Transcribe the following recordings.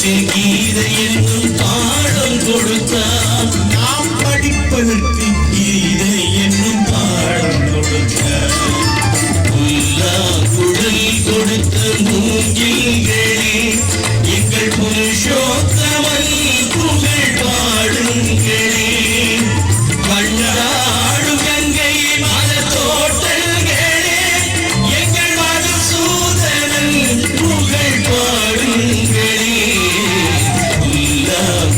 வீட்டில் கீதை என்னும் பாடம் கொடுத்தார். நாம் படிப்பதற்கு கீதை என்னும் பாடம் கொடுத்தார். குடல் கொடுத்த மூங்கில்களே, எங்கள் புருஷோத்தமன் புகழ் பாடுங்களே. கண்டாடும் கங்கை மலத்தோட்டங்களே, எங்கள் மதுசூதனன் புகழ் பாடுங்களே.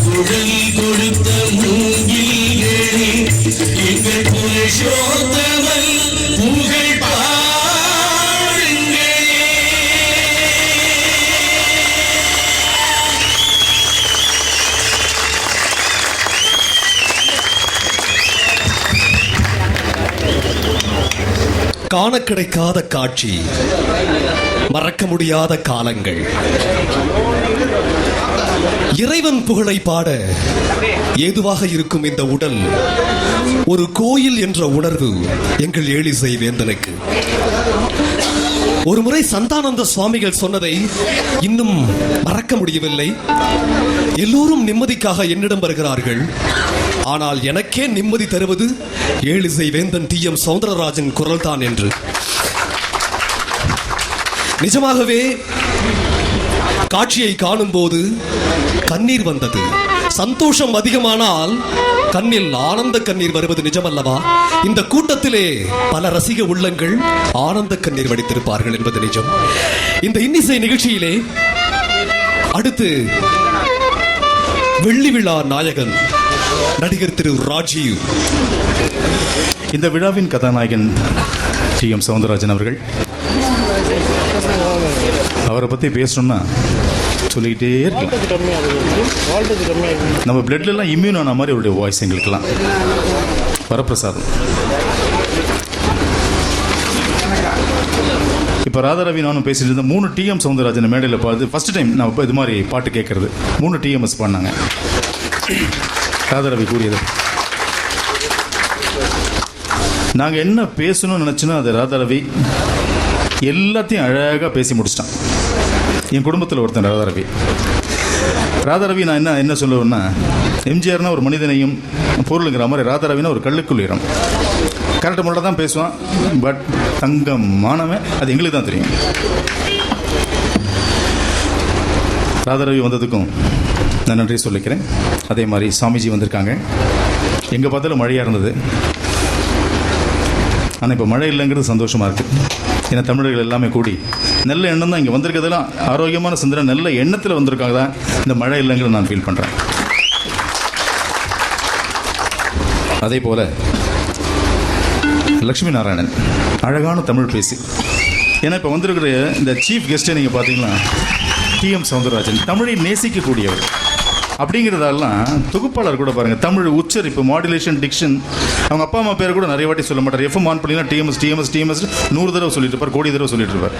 குடல் கொடுத்த மூங்கில்களே, எங்கள் புருஷோத்தமன் புகழ் காண கிடைக்காத காட்சி, மறக்க முடியாத காலங்கள். இறைவன் புகழை பாட ஏதுவாக இருக்கும் இந்த உடல் ஒரு கோயில் என்ற உணர்வு எங்கள் ஏழிசை வேந்தனுக்கு. ஒருமுறை சந்தானந்த சுவாமிகள் சொன்னதை இன்னும் மறக்க முடியவில்லை. எல்லோரும் நிம்மதிக்காக என்னிடம் வருகிறார்கள், ஆனால் எனக்கே நிம்மதி தருவது ஏழிசை வேந்தன் டி.எம். சௌந்தரராஜன் குரல் தான் என்று. நிஜமாகவே காட்சியை காணும் போது கண்ணீர் வந்தது. சந்தோஷம் அதிகமானால் கண்ணில் ஆனந்த கண்ணீர் வருவது நிஜமல்லவா? இந்த கூட்டத்திலே பல ரசிக உள்ளங்கள் ஆனந்த கண்ணீர் வடித்திருப்பார்கள் என்பது நிஜம். இந்த இன்னிசை நிகழ்ச்சியிலே அடுத்து வெள்ளி விழா நாயகன் நடிகர் திரு ராஜீவ். இந்த விழாவின் கதாநாயகன் டி.எம். சௌந்தரராஜன் அவர்கள். அவரை பற்றி பேசணும்னா சொல்லிக்கிட்டே இருக்கலாம். நம்ம பிளட்லாம் இம்யூன் ஆன மாதிரி அவருடைய வாய்ஸ் எங்களுக்கெல்லாம் வரப்பிரசாதம். இப்போ ராதாரவி நானும் பேசிட்டு இருந்தேன். 3 டி.எம். சௌந்தரராஜன் மேடையில் பார்த்து ஃபர்ஸ்ட் டைம் நான் இது மாதிரி பாட்டு கேட்கறது. 3 டிஎம்எஸ் பாடினாங்க. ராதாரவி கூறியது, நாங்கள் என்ன பேசணும்னு நினச்சோன்னா அது ராதாரவி எல்லாத்தையும் அழகாக பேசி முடிச்சிட்டான். என் குடும்பத்தில் ஒருத்தன் ராதாரவி. ராதாரவி நான் என்ன சொல்லுவேன்னா, எம்ஜிஆர்னா ஒரு மனிதனையும் பொருளுங்கிற மாதிரி ராதாரவினா ஒரு கல்லுக்குள்ளீரம். கரெக்டாக முறையில் தான் பேசுவான். பட் தங்கமானவன், அது எங்களுக்கு தான் தெரியும். ராதாரவி வந்ததுக்கும் நான் நன்றி சொல்லிக்கிறேன். அதே மாதிரி சாமிஜி வந்திருக்காங்க. எங்கே பார்த்தாலும் மழையாக இருந்தது, ஆனால் இப்போ மழை இல்லைங்கிறது சந்தோஷமாக இருக்குது. ஏன்னா தமிழர்கள் எல்லாமே கூடி நல்ல எண்ணம் தான் இங்கே வந்திருக்கிறதெல்லாம் ஆரோக்கியமான சிந்தனை நல்ல எண்ணத்தில் வந்திருக்காங்க தான் இந்த மழை இல்லைங்கிறது நான் ஃபீல் பண்ணுறேன். அதே போல் லக்ஷ்மி நாராயணன் அழகான தமிழ் பேசி. ஏன்னா இப்போ வந்திருக்கிற இந்த சீஃப் கெஸ்ட்டை நீங்கள் பார்த்தீங்கன்னா டி.எம். சௌந்தரராஜன் தமிழை நேசிக்கக்கூடியவர். அப்படிங்கிறதெல்லாம் தொகுப்பாளர் கூட பாருங்கள், தமிழ் உச்சரிப்பு, மாடுலேஷன், டிக்ஷன். அவங்க அப்பா அம்மா பேர் கூட நிறைய வாட்டி சொல்ல மாட்டார். எஃப்எம் ஆன் பண்ணிங்கன்னா டிஎம்எஸ் 100 தடவை சொல்லிட்டு இருப்பார், கோடி தடவை சொல்லிட்டு இருப்பார்.